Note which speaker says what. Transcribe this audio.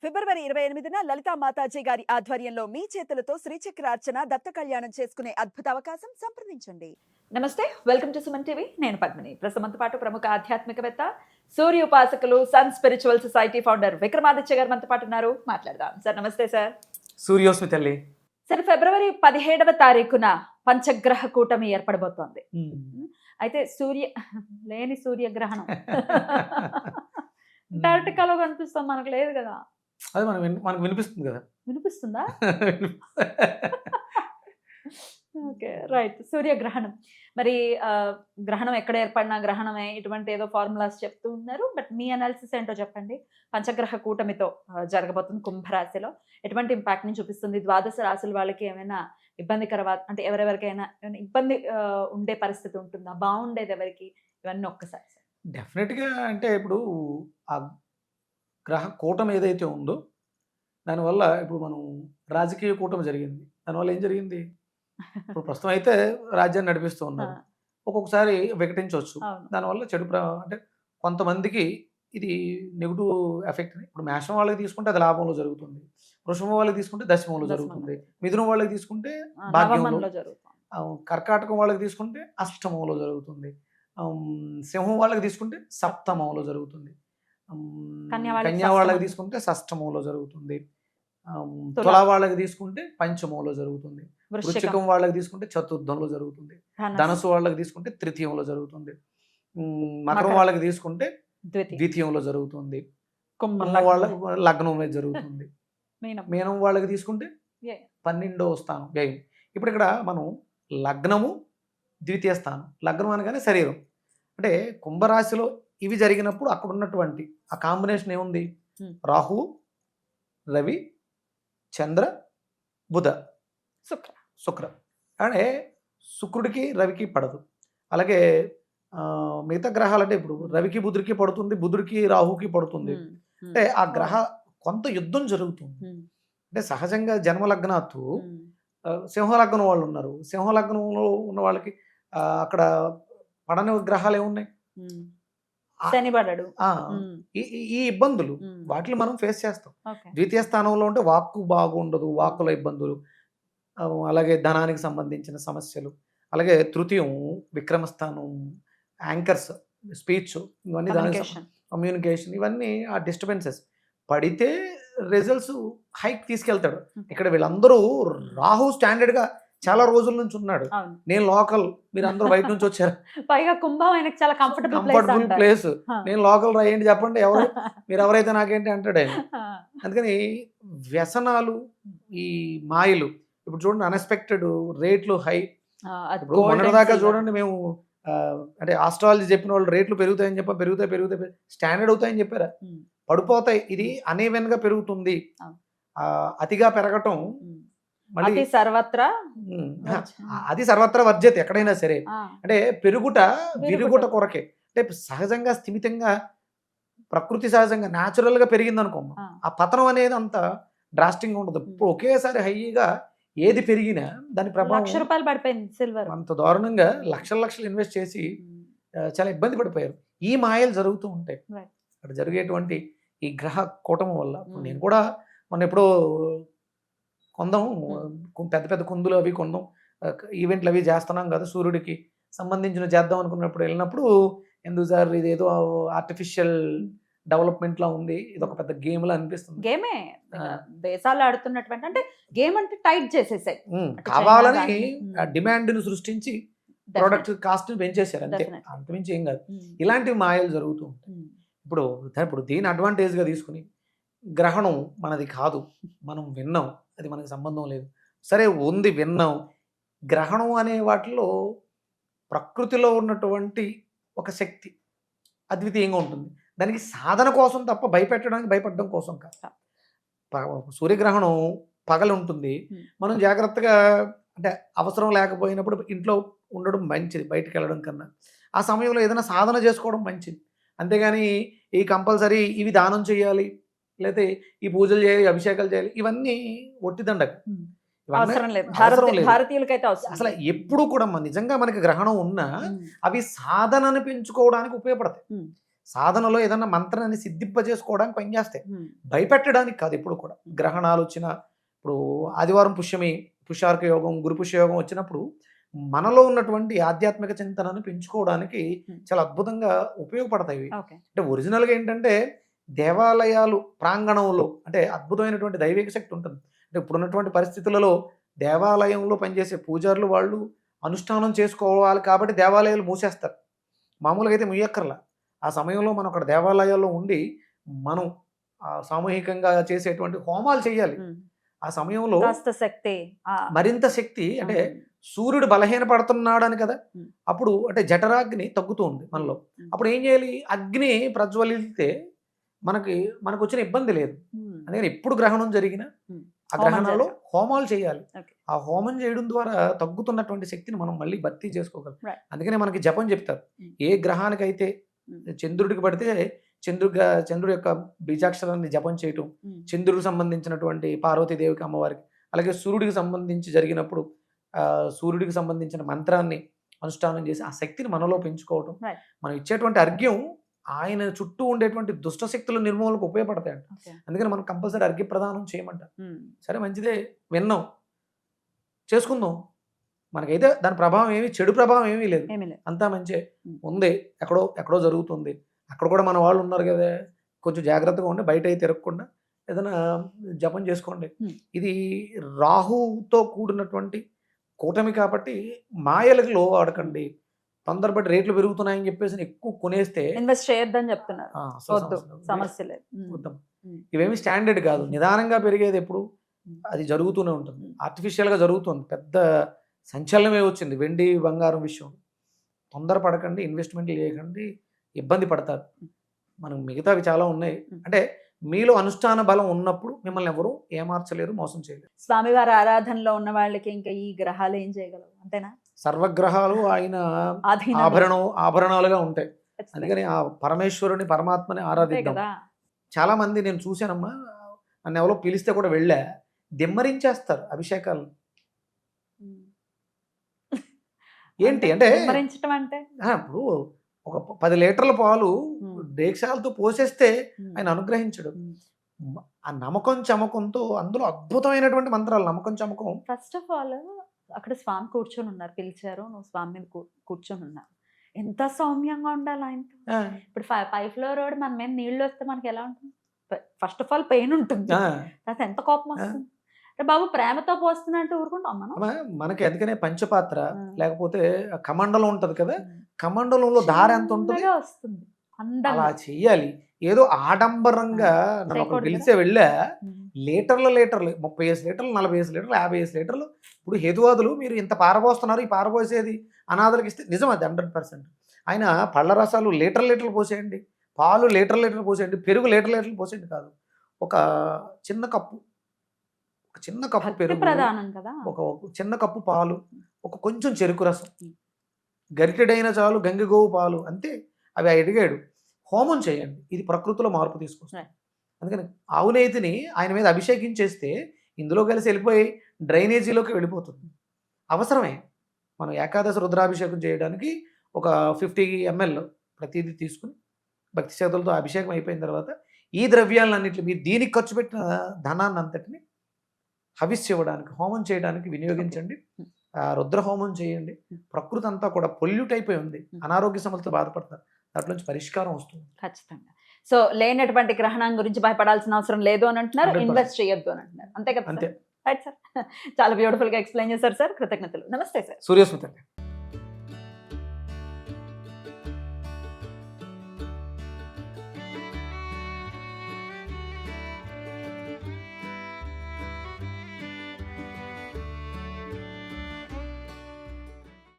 Speaker 1: ఫిబ్రవరి 28న లలితా మాతాజీ గారి ఆధ్వర్యంలో మీ చేతులతో శ్రీచక్రార్చన దత్త కళ్యాణం చేసుకునే అద్భుత అవకాశం సంప్రదించండి. నమస్తే, వెల్కమ్ టు సుమన్ టీవీ. నేను పద్మిని. ప్రస్తుతంతో పాటు ప్రముఖ ఆధ్యాత్మికవేత్త, సూర్య ఉపాసకులు, sun spiritual society founder Vikramaditya garu మనతో పాటు ఉన్నారు. మాట్లాడదాం. సార్ నమస్తే. సార్
Speaker 2: సూర్యోస్మి తల్లి.
Speaker 1: సార్, ఫిబ్రవరి 17వ తారీఖున పంచగ్రహ కూటమి ఏర్పడబోతోంది. అయితే లేని సూర్యగ్రహణం డైరెక్ట్ కలో కనిపిస్తాం, మనకు లేదు కదా.
Speaker 2: అది మనకు వినిపిస్తుంది కదా.
Speaker 1: వినిపిస్తుందా? Okay, right. సూర్యగ్రహణం మరి గ్రహణం ఎక్కడ ఏర్పడినా గ్రహణమే, ఇటువంటి ఏదో ఫార్ములాస్ చెప్తూ ఉన్నారు. బట్ మీ అనాలిసిస్ ఏంటో చెప్పండి. పంచగ్రహ కూటమితో జరగబోతుంది కుంభరాశిలో. ఎటువంటి ఇంపాక్ట్ ని చూపిస్తుంది? ద్వాదశ రాశుల వాళ్ళకి ఏమైనా అంటే ఎవరెవరికైనా ఏమైనా ఇబ్బంది ఉండే పరిస్థితి ఉంటుందా? బాగుండేది ఎవరికి? ఇవన్నీ ఒక్కసారి
Speaker 2: డెఫినెట్గా. అంటే ఇప్పుడు ఆ గ్రహ కూటమి ఏదైతే ఉందో దానివల్ల ఇప్పుడు మనం రాజకీయ కూటమి జరిగింది. దానివల్ల ఏం జరిగింది? ఇప్పుడు ప్రస్తుతం అయితే రాజ్యాన్ని నడిపిస్తూ ఉన్నారు. ఒక్కొక్కసారి వికటించవచ్చు. దానివల్ల అంటే కొంతమందికి ఇది నెగిటివ్ ఎఫెక్ట్. ఇప్పుడు మేషం వాళ్ళకి తీసుకుంటే అది లాభంలో జరుగుతుంది, వృషభం వాళ్ళకి తీసుకుంటే దశమంలో జరుగుతుంది, మిథునం వాళ్ళకి తీసుకుంటే భాగ్యంలో, కర్కాటకం వాళ్ళకి తీసుకుంటే అష్టమంలో జరుగుతుంది, సింహం వాళ్ళకి తీసుకుంటే సప్తమంలో జరుగుతుంది, కన్యా వాళ్ళకి తీసుకుంటే షష్టమంలో జరుగుతుంది, తులా వాళ్ళకి తీసుకుంటే పంచమంలో జరుగుతుంది, వృశ్చికం వాళ్ళకి తీసుకుంటే చతుర్థంలో జరుగుతుంది, ధనుసు వాళ్ళకి తీసుకుంటే తృతీయంలో జరుగుతుంది, మకరం వాళ్ళకి తీసుకుంటే ద్వితీయంలో జరుగుతుంది, వాళ్ళ లగ్నం మీద జరుగుతుంది, మీనం వాళ్ళకి తీసుకుంటే 12వ స్థానం వ్యయం. ఇప్పుడు ఇక్కడ మనం లగ్నము ద్వితీయ స్థానం. లగ్నం అనగానే శరీరం. అంటే కుంభరాశిలో ఇవి జరిగినప్పుడు అక్కడ ఉన్నటువంటి ఆ కాంబినేషన్ ఏముంది? రాహు, రవి, చంద్ర, బుధ, శుక్ర. అంటే శుక్రుడికి రవికి పడదు. అలాగే మిగతా గ్రహాలు అంటే ఇప్పుడు రవికి బుధుడికి పడుతుంది, బుధుడికి రాహుకి పడుతుంది. అంటే ఆ గ్రహ కొంత యుద్ధం జరుగుతుంది. అంటే సహజంగా జన్మలగ్నాత్తు సింహలగ్నం వాళ్ళు ఉన్నారు. సింహలగ్నంలో ఉన్న వాళ్ళకి అక్కడ పడని గ్రహాలు ఏమున్నాయి? ఈ ఇబ్బందులు వాటిని మనం ఫేస్ చేస్తాం. ద్వితీయ స్థానంలో ఉంటే వాక్కు బాగుండదు, వాక్కుల ఇబ్బందులు, అలాగే ధనానికి సంబంధించిన సమస్యలు, అలాగే తృతీయం విక్రమస్థానం, యాంకర్స్, స్పీచ్, ఇవన్నీ కమ్యూనికేషన్, ఇవన్నీ ఆ డిస్టర్బెన్సెస్ పడితే రిజల్ట్స్ హైక్ తీసుకెళ్తాడు. ఇక్కడ వీళ్ళందరూ రాహు స్టాండర్డ్ గా చాలా రోజుల నుంచి ఉన్నాడు. నేను లోకల్, మీరు అందరూ బయట నుంచి వచ్చారు,
Speaker 1: పైగా కుంభం ఆయనకి చాలా
Speaker 2: కంఫర్టబుల్ ప్లేస్, నేను లోకల్ రా ఏంటి చెప్పండి, మీరు ఎవరైతే నాకేంటి అంటాడు ఆయన. అందుకని వ్యసనాలు, ఈ మాయలు, ఇప్పుడు చూడండి అన్ఎక్స్పెక్టెడ్ రేట్లు హై. ఇప్పుడు మొన్నటిదాకా చూడండి మేము అంటే ఆస్ట్రాలజీ చెప్పిన వాళ్ళు రేట్లు పెరుగుతాయని చెప్పి పెరుగుతాయి స్టాండర్డ్ అవుతాయని చెప్పారా? పడిపోతాయి. ఇది అనీవెన్ గా పెరుగుతుంది. అతిగా పెరగటం
Speaker 1: అది సర్వత్రా
Speaker 2: వర్జ్యత. ఎక్కడైనా సరే అంటే విరుగుట కొరకే. అంటే సహజంగా స్థిమితంగా ప్రకృతి సహజంగా న్యాచురల్ గా పెరిగింది అనుకో, ఆ పతనం అనేది అంత డ్రాస్టింగ్ ఉండదు. ఇప్పుడు ఒకేసారి హైగా ఏది పెరిగినా దాని ప్రభావం
Speaker 1: ₹1,00,000 పడిపోయింది సిల్వర్.
Speaker 2: అంత దారుణంగా లక్షలు ఇన్వెస్ట్ చేసి చాలా ఇబ్బంది పడిపోయారు. ఈ మాయలు జరుగుతూ ఉంటాయి అక్కడ జరిగేటువంటి ఈ గ్రహ కూటమి వల్ల. నేను కూడా మొన్న ఎప్పుడో కొందాం, పెద్ద పెద్ద కుందులు అవి కొందాం, ఈవెంట్లు అవి చేస్తున్నాం కదా, సూర్యుడికి సంబంధించిన చేద్దాం అనుకున్నప్పుడు వెళ్ళినప్పుడు, ఎందుకు సార్ ఇదేదో ఆర్టిఫిషియల్ డెవలప్మెంట్ లా ఉంది, ఇది ఒక పెద్ద గేమ్ లా అనిపిస్తుంది.
Speaker 1: గేమే, దేశాలు ఆడుతున్నటువంటి, అంటే గేమ్ అంటే టైట్ చేసేసాయి,
Speaker 2: కావాలని డిమాండ్ ని సృష్టించి ప్రొడక్ట్ కాస్ట్ ని పెంచేశారు, అంతే, అంతమించి ఏం కాదు. ఇలాంటి మాయలు జరుగుతూ ఉంటాయి. ఇప్పుడు దీని అడ్వాంటేజ్ గా తీసుకుని గ్రహణం మనది కాదు, మనం విన్నాం, అది మనకి సంబంధం లేదు, సరే ఉంది విన్నాం. గ్రహణం అనే వాటిలో ప్రకృతిలో ఉన్నటువంటి ఒక శక్తి అద్వితీయంగా ఉంటుంది. దానికి సాధన కోసం తప్ప భయపడడం కోసం కాదు. సూర్యగ్రహణం పగలు ఉంటుంది, మనం జాగ్రత్తగా, అంటే అవసరం లేకపోయినప్పుడు ఇంట్లో ఉండడం మంచిది బయటకు వెళ్ళడం కన్నా. ఆ సమయంలో ఏదైనా సాధన చేసుకోవడం మంచిది. అంతేగాని ఈ కంపల్సరీ ఇవి దానం చేయాలి, లేకపోతే ఈ పూజలు చేయాలి, అభిషేకాలు చేయాలి, ఇవన్నీ ఒట్టిదండక
Speaker 1: అవసరం లేదు. భారతీయులకైతే
Speaker 2: అసలు ఎప్పుడు కూడా నిజంగా మనకి గ్రహణం ఉన్నా అవి సాధనను పెంచుకోవడానికి ఉపయోగపడతాయి. సాధనలో ఏదన్నా మంత్రాన్ని సిద్ధింపజేసుకోవడానికి పనిచేస్తాయి, భయపెట్టడానికి కాదు. ఎప్పుడు కూడా గ్రహణాలు వచ్చిన, ఇప్పుడు ఆదివారం పుష్యమి, పుష్యార్క యోగం, గురు పుష్య యోగం వచ్చినప్పుడు మనలో ఉన్నటువంటి ఆధ్యాత్మిక చింతనను పెంచుకోవడానికి చాలా అద్భుతంగా ఉపయోగపడతాయి ఇవి.
Speaker 1: ఓకే.
Speaker 2: అంటే ఒరిజినల్గా ఏంటంటే దేవాలయాలు ప్రాంగణంలో అంటే అద్భుతమైనటువంటి దైవిక శక్తి ఉంటుంది. అంటే ఇప్పుడున్నటువంటి పరిస్థితులలో దేవాలయంలో పనిచేసే పూజారులు వాళ్ళు అనుష్ఠానం చేసుకోవాలి కాబట్టి దేవాలయాలు మూసేస్తారు. మామూలుగా అయితే ముయ్యక్కర్లా. ఆ సమయంలో మనం అక్కడ దేవాలయాల్లో ఉండి మనం సామూహికంగా చేసేటువంటి హోమాలు చేయాలి. ఆ సమయంలో
Speaker 1: కాస్త శక్తి
Speaker 2: మరింత శక్తి, అంటే సూర్యుడు బలహీన పడుతున్నాడని కదా, అప్పుడు అంటే జఠరాగ్ని తగ్గుతూ ఉంది మనలో. అప్పుడు ఏం చేయాలి, అగ్ని ప్రజ్వలితే మనకు వచ్చిన ఇబ్బంది లేదు. అందుకని ఎప్పుడు గ్రహణం జరిగినా ఆ గ్రహణంలో హోమాలు చేయాలి. ఆ హోమం చేయడం ద్వారా తగ్గుతున్నటువంటి శక్తిని మనం మళ్ళీ భర్తీ చేసుకోగలం. అందుకనే మనకి జపం చెప్తారు. ఏ గ్రహానికైతే చంద్రుడికి పడితే చంద్రుడి యొక్క బీజాక్షరాన్ని జపం చేయటం, చంద్రుడికి సంబంధించినటువంటి పార్వతీదేవికి అమ్మవారికి, అలాగే సూర్యుడికి సంబంధించి జరిగినప్పుడు సూర్యుడికి సంబంధించిన మంత్రాన్ని అనుష్ఠానం చేసి ఆ శక్తిని మనలో పెంచుకోవటం, మనం ఇచ్చేటువంటి అర్ఘ్యం ఆయన చుట్టూ ఉండేటువంటి దుష్ట శక్తుల నిర్మూలనకు ఉపయోగపడతాయంట. అందుకని మనం కంపల్సరీ అర్ఘ్య ప్రదానం చేయమంట. సరే మంచిదే, విన్నాం, చేసుకుందాం. మనకైతే దాని ప్రభావం ఏమి, చెడు ప్రభావం ఏమీ లేదు, అంతా మంచి ఉంది. ఎక్కడో జరుగుతుంది, అక్కడ కూడా మన వాళ్ళు ఉన్నారు కదా, కొంచెం జాగ్రత్తగా ఉండి బయట అయితే తిరగకుండా ఏదైనా జపం చేసుకోండి. ఇది రాహుతో కూడినటువంటి కూటమి కాబట్టి మాయలకు లో ఆడకండి. తొందరపడి రేట్లు పెరుగుతున్నాయని చెప్పేసి ఎక్కువ కొనేస్తే
Speaker 1: ఇన్వెస్ట్ చేయొద్దని చెప్తున్నారు. సమస్య లేదు.
Speaker 2: ఇవేమి స్టాండర్డ్ కాదు, నిదానంగా పెరిగేది ఎప్పుడు అది జరుగుతూనే ఉంటుంది. ఆర్టిఫిషియల్గా జరుగుతుంది. పెద్ద సంచలనమే వచ్చింది వెండి బంగారం విషయం. తొందరపడకండి, ఇన్వెస్ట్మెంట్ చేయకండి, ఇబ్బంది పడతారు. మనం మిగతావి చాలా ఉన్నాయి. అంటే మీలో అనుష్ఠాన బలం ఉన్నప్పుడు మిమ్మల్ని ఎవరు ఏమార్చలేరు, మోసం చేయలేరు.
Speaker 1: స్వామివారి ఆరాధనలో ఉన్న వాళ్ళకి ఇంకా ఈ గ్రహాలు ఏం చేయగలవు, అంతేనా?
Speaker 2: సర్వగ్రహాలు ఆయన ఆభరణాలుగా ఉంటాయి. అందుకని ఆ పరమేశ్వరుని, పరమాత్మని ఆరాధిద్దాం. చాలా మంది నేను చూశానమ్మా, నన్ను ఎవరో పిలిస్తే కూడా వెళ్ళా, దిమ్మరించేస్తారు అభిషేకాలు. ఏంటి అంటే ఇప్పుడు ఒక 10 లీటర్ల పాలు డేక్షాలతో పోసేస్తే ఆయన అనుగ్రహించడు. ఆ నమ్మకం చమకంతో అందులో అద్భుతమైనటువంటి మంత్రాలు, నమ్మకం చమకం.
Speaker 1: ఫస్ట్ ఆఫ్ ఆల్ అక్కడ స్వామి కూర్చొని ఉన్నారు, పిలిచారు, నువ్వు స్వామి మీద కూర్చొని ఉన్నారు, ఎంత సౌమ్యంగా ఉండాలి ఆయనతో. ఇప్పుడు 5th ఫ్లోర్ రోడ్ మన మీద నీళ్ళు వస్తే మనకి ఎలా ఉంటుంది? ఫస్ట్ ఆఫ్ ఆల్ పెయిన్ ఉంటుంది, తర్వాత ఎంత కోపం వస్తుంది. బాబు ప్రేమతో పోస్తున్నట్టు ఊరుకుంటాం మనం.
Speaker 2: మనకి అందుకనే పంచపాత్ర లేకపోతే కమండలం ఉంటది కదా, కమండలంలో దారి ఎంత ఉంటుంది
Speaker 1: వస్తుంది,
Speaker 2: అలా చెయ్యాలి. ఏదో ఆడంబరంగా నన్ను ఒకరు పిలిచే వెళ్ళా, లీటర్లు 35 లీటర్లు, 45 లీటర్లు, 55 లీటర్లు. ఇప్పుడు హేతువాదులు మీరు ఇంత పారబోస్తున్నారు, ఈ పారబోసేది అనాథలకు ఇస్తే నిజం అది 100%. ఆయన పళ్ళ రసాలు లీటర్లు పోసేయండి, పాలు లీటర్లు పోసేయండి, పెరుగు లీటర్లు పోసేయండి కాదు, ఒక చిన్న కప్పు పెరుగు, ఒక చిన్న కప్పు పాలు, ఒక కొంచెం చెరుకు రసం, గరిటెడైన చాలు, గంగిగోవు పాలు, అంతే. అవి అడిగాడు, హోమం చేయండి, ఇది ప్రకృతిలో మార్పు తీసుకొస్తుంది. అందుకని ఆవునేతిని ఆయన మీద అభిషేకించేస్తే ఇందులో కలిసి వెళ్ళిపోయి డ్రైనేజీలోకి వెళ్ళిపోతుంది. అవసరమే. మనం ఏకాదశి రుద్రాభిషేకం చేయడానికి ఒక 50 ml ప్రతిదీ తీసుకుని భక్తి శ్రద్ధలతో అభిషేకం అయిపోయిన తర్వాత ఈ ద్రవ్యాలన్నింటినీ మీరు దీనికి ఖర్చు పెట్టిన ధనాన్ని అంతటిని హవిస్సు ఇవ్వడానికి, హోమం చేయడానికి వినియోగించండి. రుద్ర హోమం చేయండి. ప్రకృతి అంతా కూడా పొల్యూట్ అయిపోయి ఉంది, అనారోగ్య సమస్యలతో బాధపడతారు, దాంట్లో నుంచి పరిష్కారం వస్తుంది
Speaker 1: ఖచ్చితంగా. సో లేనటువంటి గ్రహణం గురించి భయపడాల్సిన అవసరం లేదు అని అంటున్నారు, ఇన్వెస్ట్ చేయొద్దు అని అంటున్నారు, అంతే కదా? రైట్ సార్, చాలా బ్యూటిఫుల్ గా ఎక్స్ప్లెయిన్ చేశారు సార్, కృతజ్ఞతలు. నమస్తే సార్.
Speaker 2: సూర్యస్మిత.